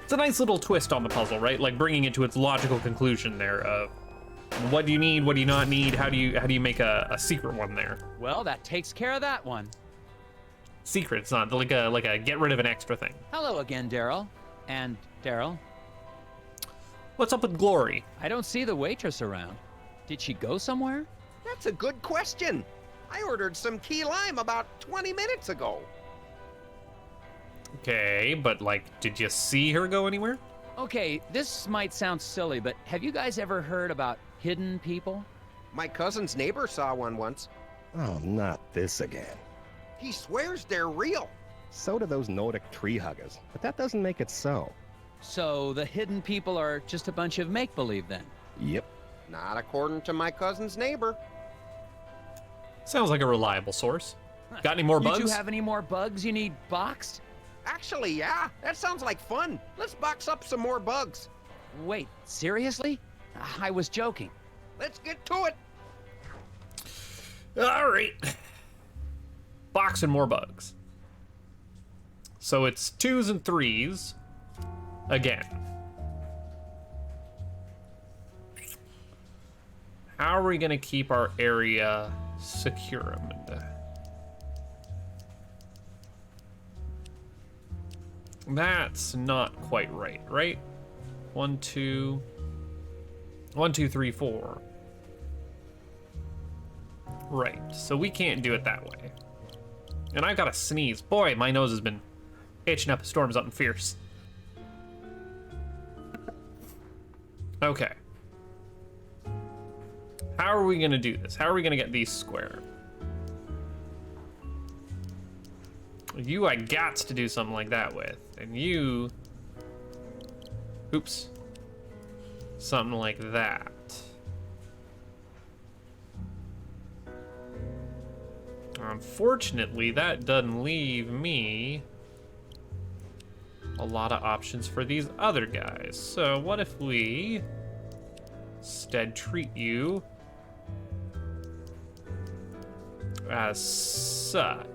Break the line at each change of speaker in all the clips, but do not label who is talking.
It's a nice little twist on the puzzle, right? Like bringing it to its logical conclusion there of what do you need, what do you not need, how do you make a secret one there?
Well, that takes care of that one.
Secret, it's not like a get rid of an extra thing.
Hello again, Daryl. And Daryl.
What's up with Glory?
I don't see the waitress around. Did she go somewhere?
That's a good question. I ordered some key lime about 20 minutes ago.
Okay, but like, did you see her go anywhere?
Okay, this might sound silly, but have you guys ever heard about hidden people?
My cousin's neighbor saw one once.
Oh, not this again.
He swears they're real.
So do those Nordic tree huggers, but that doesn't make it so.
So the hidden people are just a bunch of make-believe then?
Yep.
Not according to my cousin's neighbor.
Sounds like a reliable source. Got any more bugs?
You two have any more bugs you need boxed?
Actually, yeah, that sounds like fun. Let's box up some more bugs.
Wait, seriously? I was joking.
Let's get to it.
All right. Boxing more bugs. So it's 2s and 3s again. How are we gonna keep our area secure? That's not quite right, right? 1, 2, 1, 2, 3, 4. Right, so we can't do it that way. And I gotta sneeze. Boy, my nose has been itching up a storm something fierce. Okay. How are we gonna do this? How are we gonna get these square? You I gots to do something like that with. And you... Oops. Something like that. Unfortunately, that doesn't leave me a lot of options for these other guys. So what if we instead treat you as such?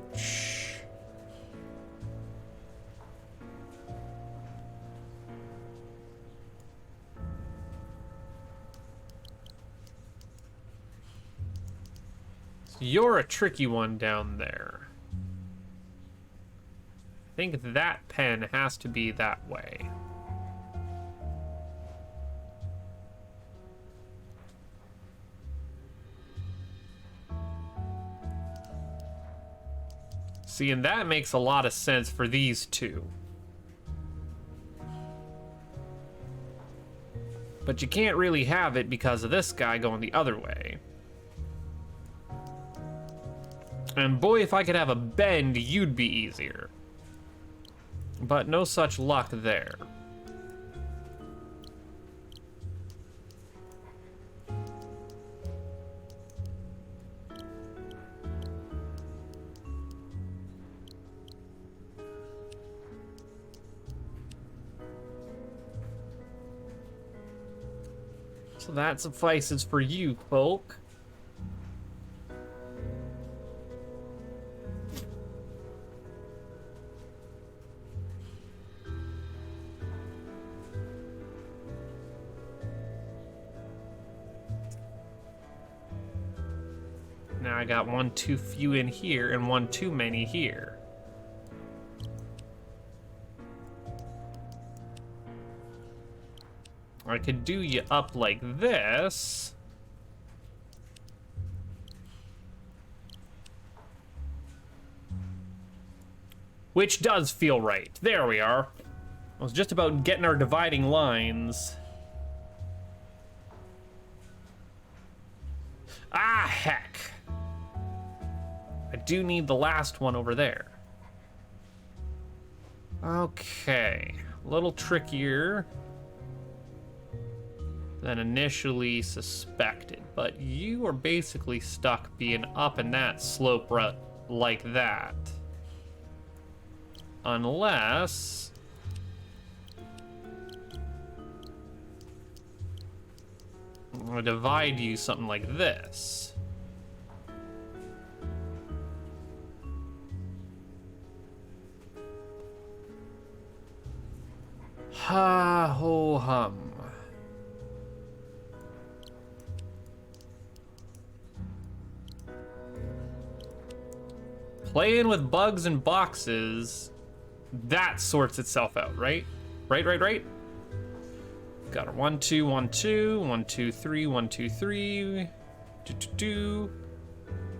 You're a tricky one down there. I think that pen has to be that way. See, and that makes a lot of sense for these two. But you can't really have it because of this guy going the other way. And boy, if I could have a bend, you'd be easier. But no such luck there. So that suffices for you, folk. Now I got one too few in here and one too many here. I could do you up like this. Which does feel right. There we are. I was just about getting our dividing lines. Ah, heck. I do need the last one over there. Okay, a little trickier than initially suspected, but you are basically stuck being up in that slope rut like that. Unless I'm gonna divide you something like this. Ha ho hum. Playing with bugs and boxes, that sorts itself out, right? Right. Got our 1 2 1 2 1 2 3 1 2 3 2 2 2.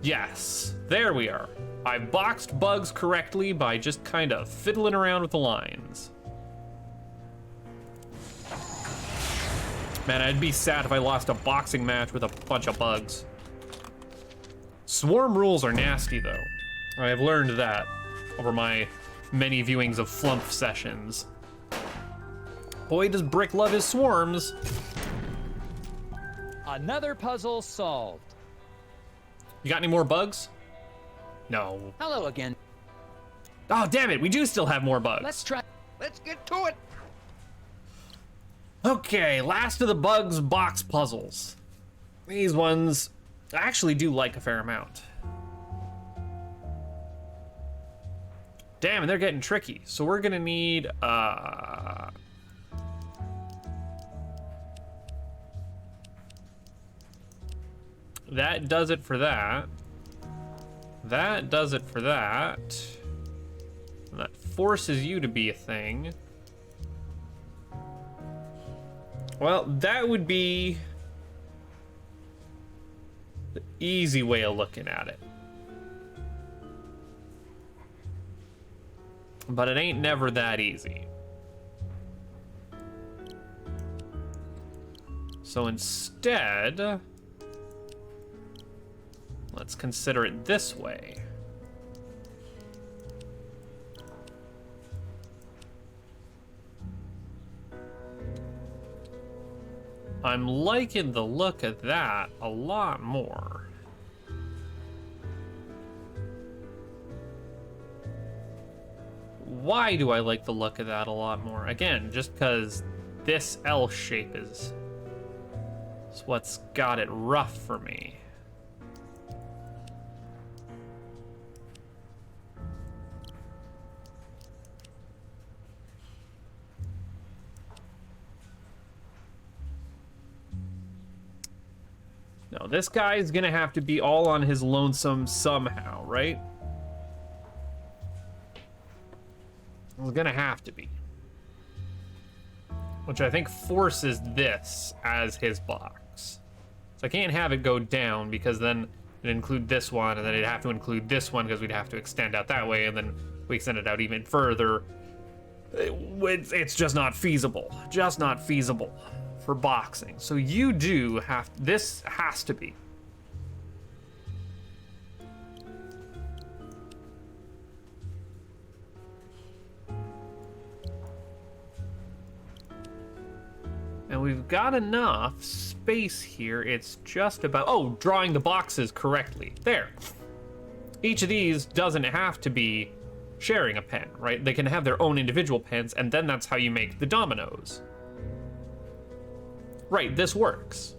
Yes, there we are. I boxed bugs correctly by just kind of fiddling around with the lines. Man, I'd be sad if I lost a boxing match with a bunch of bugs. Swarm rules are nasty, though. I have learned that over my many viewings of Flump sessions. Boy, does Brick love his swarms.
Another puzzle solved.
You got any more bugs? No.
Hello again.
Oh, damn it, we do still have more bugs.
Let's try.
Let's get to it.
Okay, last of the bugs box puzzles. These ones I actually do like a fair amount. Damn, and they're getting tricky. So we're gonna need, that does it for that. That does it for that. And that forces you to be a thing. Well, that would be the easy way of looking at it. But it ain't never that easy. So instead, let's consider it this way. I'm liking the look of that a lot more. Why do I like the look of that a lot more? Again, just because this L shape is what's got it rough for me. No, this guy's gonna have to be all on his lonesome somehow, right? It's gonna have to be. Which I think forces this as his box. So I can't have it go down because then it'd include this one, and then it'd have to include this one because we'd have to extend out that way, and then we extend it out even further. It's just not feasible. Just not feasible for boxing. So you do have, this has to be. And we've got enough space here. It's just about, oh, drawing the boxes correctly. There. Each of these doesn't have to be sharing a pen, right? They can have their own individual pens, and then that's how you make the dominoes. Right, this works.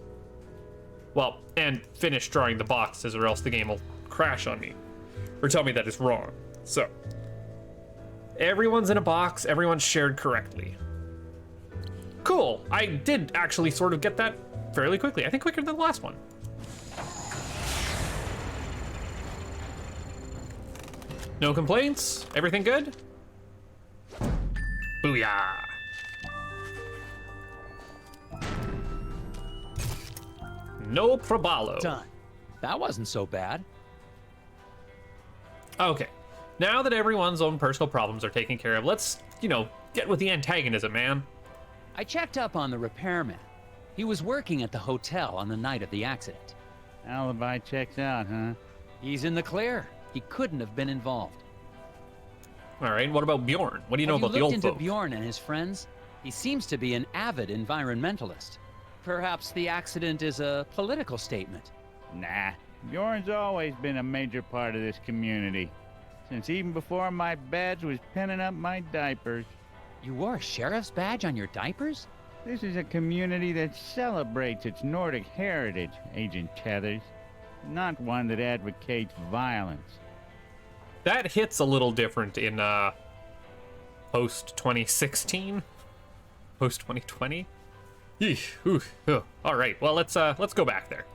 Well, and finish drawing the boxes or else the game will crash on me. Or tell me that it's wrong. So, everyone's in a box, everyone's shared correctly. Cool, I did actually sort of get that fairly quickly. I think quicker than the last one. No complaints? Everything good? Booyah! No probalo.
Done. That wasn't so bad.
Okay, now that everyone's own personal problems are taken care of, let's, get with the antagonism, man.
I checked up on the repairman. He was working at the hotel on the night of the accident.
Alibi checks out, huh?
He's in the clear. He couldn't have been involved.
All right, what about Bjorn? What do you know about the
Have
old
you looked into
folk?
Bjorn and his friends? He seems to be an avid environmentalist. Perhaps the accident is a political statement.
Nah, Bjorn's always been a major part of this community. Since even before my badge was pinning up my diapers.
You wore a sheriff's badge on your diapers?
This is a community that celebrates its Nordic heritage, Agent Tethers, not one that advocates violence.
That hits a little different in post 2016, post 2020. All right, well let's go back there.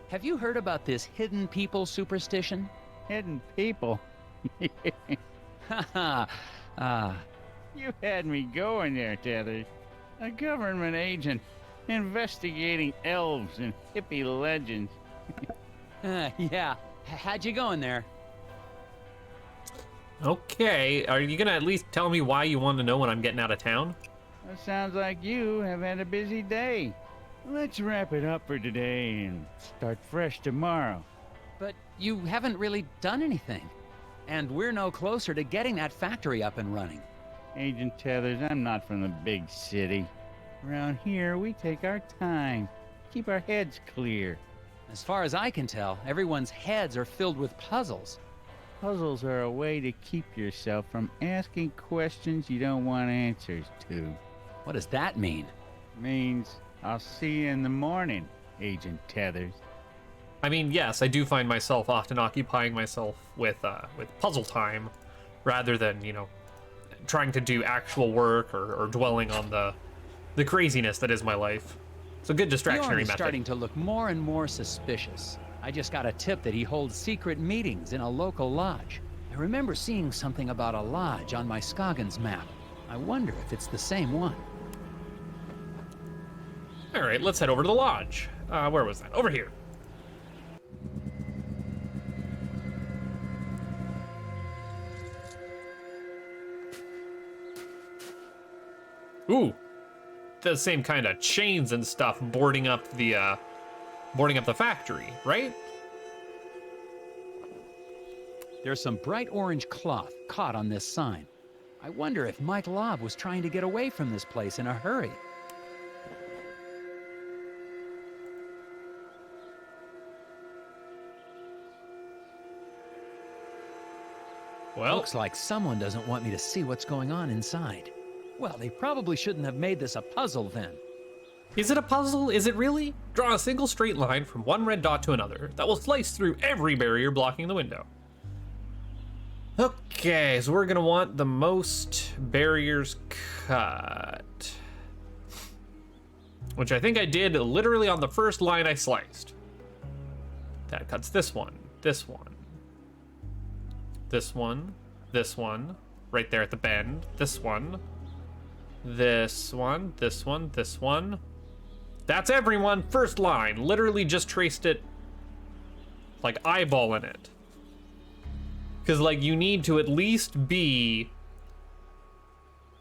Have you heard about this hidden people superstition?
Hidden people?
Haha.
You had me going there, Tethers. A government agent investigating elves and hippie legends.
Yeah. How'd you going there?
Okay, are you gonna at least tell me why you want to know when I'm getting out of town?
Well, sounds like you have had a busy day. Let's wrap it up for today and start fresh tomorrow.
But you haven't really done anything. And we're no closer to getting that factory up and running.
Agent Tethers, I'm not from the big city. Around here, we take our time, keep our heads clear.
As far as I can tell, everyone's heads are filled with puzzles.
Puzzles are a way to keep yourself from asking questions you don't want answers to.
What does that mean?
Means I'll see you in the morning, Agent Tethers.
I mean, yes, I do find myself often occupying myself with puzzle time, rather than, you know, trying to do actual work or dwelling on the craziness that is my life. It's a good
Bjorn
distractionary
is
method.
starting to look more and more suspicious. I just got a tip that he holds secret meetings in a local lodge. I remember seeing something about a lodge on my Scoggins map. I wonder if it's the same one.
All right, let's head over to the lodge. Where was that? Over here. Ooh, the same kind of chains and stuff boarding up the factory, right?
There's some bright orange cloth caught on this sign. I wonder if Mike Lobb was trying to get away from this place in a hurry.
Well,
Looks like someone doesn't want me to see what's going on inside. Well, they probably shouldn't have made this a puzzle then.
is it a puzzle? Is it really? Draw a single straight line from one red dot to another that will slice through every barrier blocking the window. Okay, so we're gonna want the most barriers cut. Which I think I did literally on the first line I sliced. That cuts this one, this one, this one, this one, right there at the bend, this one, this one, this one, this one. That's everyone, first line. Literally just traced it, like eyeballing it. Because, like, you need to at least be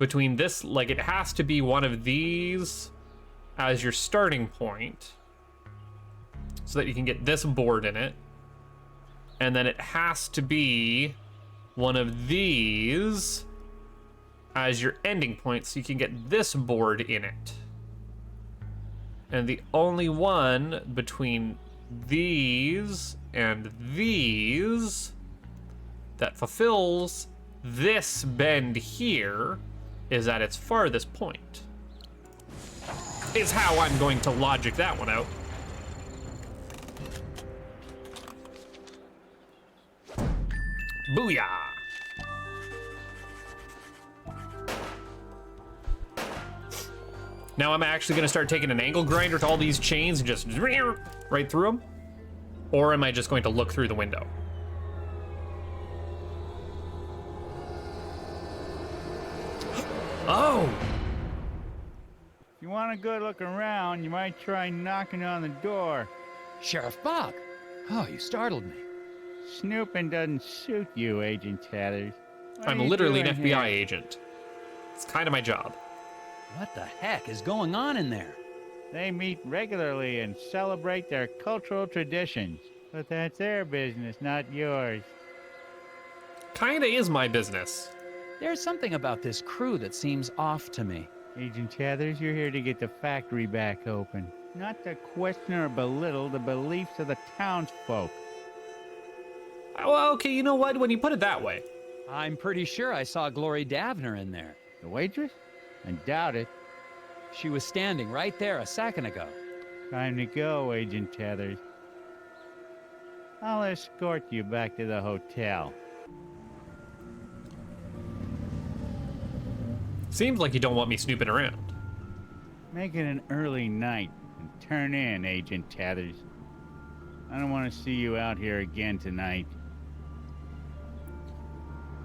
between this, like, it has to be one of these as your starting point so that you can get this board in it. And then it has to be one of these as your ending point so you can get this board in it. And the only one between these and these that fulfills this bend here is at its farthest point. Is how I'm going to logic that one out. Booyah! Now I'm actually gonna start taking an angle grinder to all these chains and just right through them? Or am I just going to look through the window? Oh!
If you want a good look around, you might try knocking on the door.
Sheriff Bog! Oh, you startled me.
Snooping doesn't suit you, Agent Tethers. What are
I'm
you
literally an
doing
FBI
here?
agent. It's kind of my job.
What the heck is going on in there?
They meet regularly and celebrate their cultural traditions. But that's their business, not yours.
Kinda is my business.
There's something about this crew that seems off to me.
Agent Tethers, you're here to get the factory back open. Not to question or belittle the beliefs of the townsfolk.
Well, okay, you know what? When you put it that way.
I'm pretty sure I saw Glory Davner in there.
The waitress? I doubt it.
She was standing right there a second ago.
Time to go, Agent Tethers. I'll escort you back to the hotel.
Seems like you don't want me snooping around.
Make it an early night and turn in, Agent Tethers. I don't want to see you out here again tonight.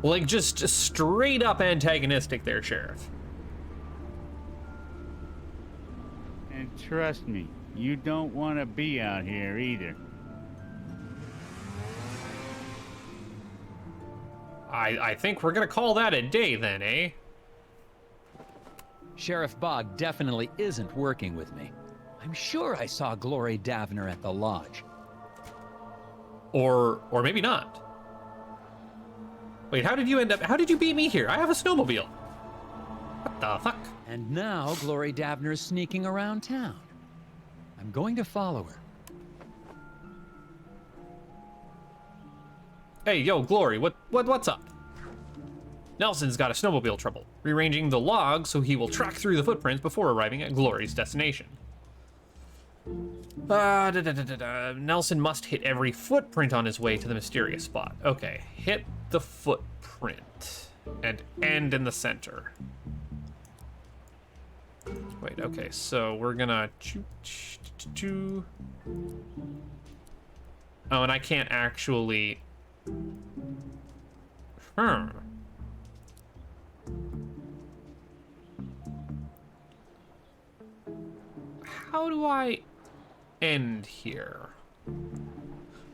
Like, just straight up antagonistic there, Sheriff.
And trust me, you don't want to be out here either.
I think we're gonna call that a day then, eh?
Sheriff Bog definitely isn't working with me. I'm sure I saw Glory Davner at the lodge.
Or maybe not. Wait, how did you beat me here? I have a snowmobile. What the fuck?
And now Glory Davner's sneaking around town. I'm going to follow her.
Hey, yo, Glory, what's up? Nelson's got a snowmobile trouble, rearranging the logs so he will track through the footprints before arriving at Glory's destination. Nelson must hit every footprint on his way to the mysterious spot. Okay, hit the footprint and end in the center. Wait, okay, so we're gonna Oh, and I can't actually... How do I end here?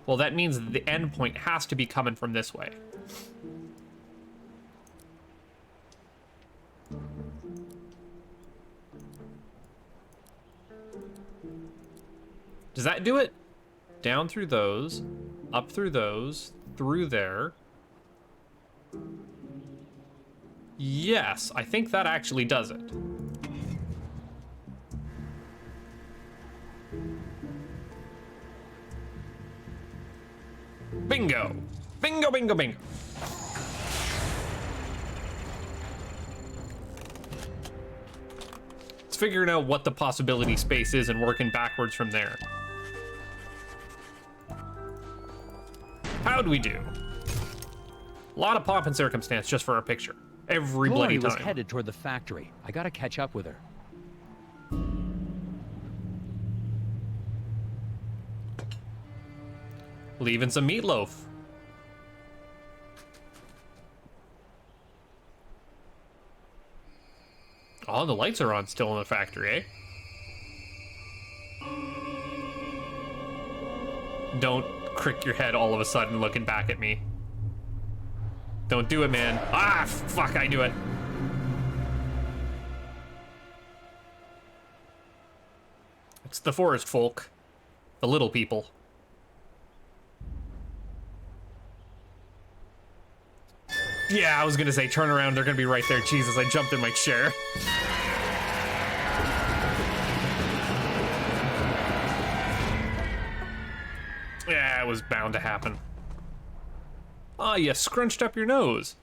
Well, that means the end point has to be coming from this way. Does that do it? Down through those, up through those, through there. Yes, I think that actually does it. Bingo! Bingo, bingo, bingo. It's figuring out what the possibility space is and working backwards from there. How'd we do? A lot of pomp and circumstance just for our picture. Every bloody
Glory
time.
was headed toward the factory. I gotta catch up with her.
Leaving some meatloaf. Oh, the lights are on still in the factory, eh? Don't crick your head all of a sudden looking back at me. Don't do it, man. Ah, fuck, I do it. It's the forest folk. The little people. Yeah, I was gonna say turn around, they're gonna be right there. Jesus, I jumped in my chair. Yeah, it was bound to happen. Oh, you scrunched up your nose.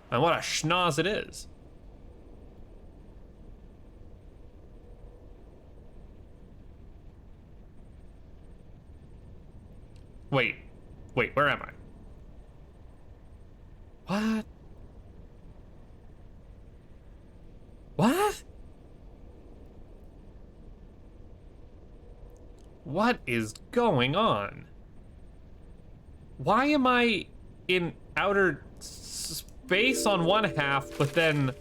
And what a schnoz it is. Wait, where am I? What? What? What is going on? Why am I in outer space on one half, but then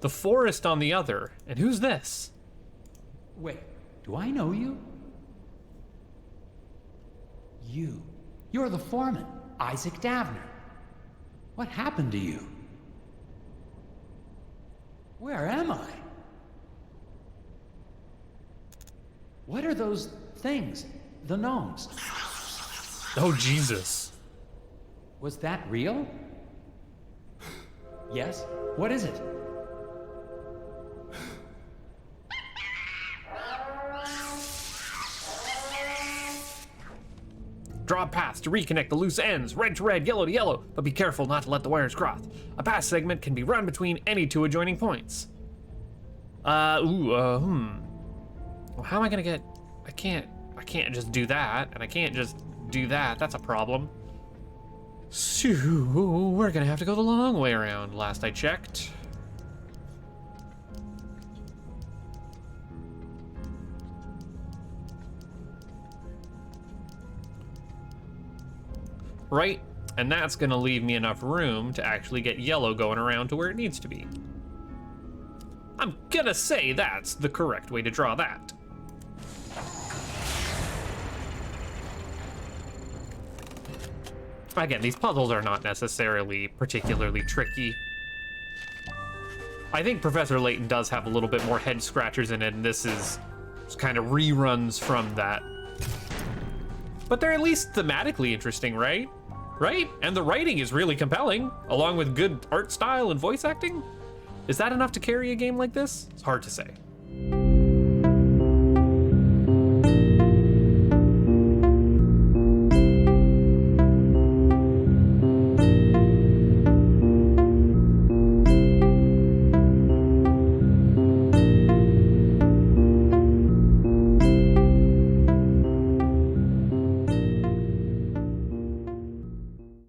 the forest on the other? And who's this?
Wait, do I know you? You're the foreman, Isaac Davner. What happened to you? Where am I? What are those things? The gnomes?
Oh, Jesus.
Was that real? Yes? What is it?
Draw a path to reconnect the loose ends, red to red, yellow to yellow, but be careful not to let the wires cross. A path segment can be run between any two adjoining points. Well, how am I gonna get? I can't just do that, and I can't just do that. That's a problem. So we're gonna have to go the long way around. Last I checked. Right, and that's gonna leave me enough room to actually get yellow going around to where it needs to be. I'm gonna say that's the correct way to draw that. Again, these puzzles are not necessarily particularly tricky. I think Professor Layton does have a little bit more head scratchers in it, and this is kind of reruns from that. But they're at least thematically interesting, right? Right? And the writing is really compelling, along with good art style and voice acting. Is that enough to carry a game like this? It's hard to say.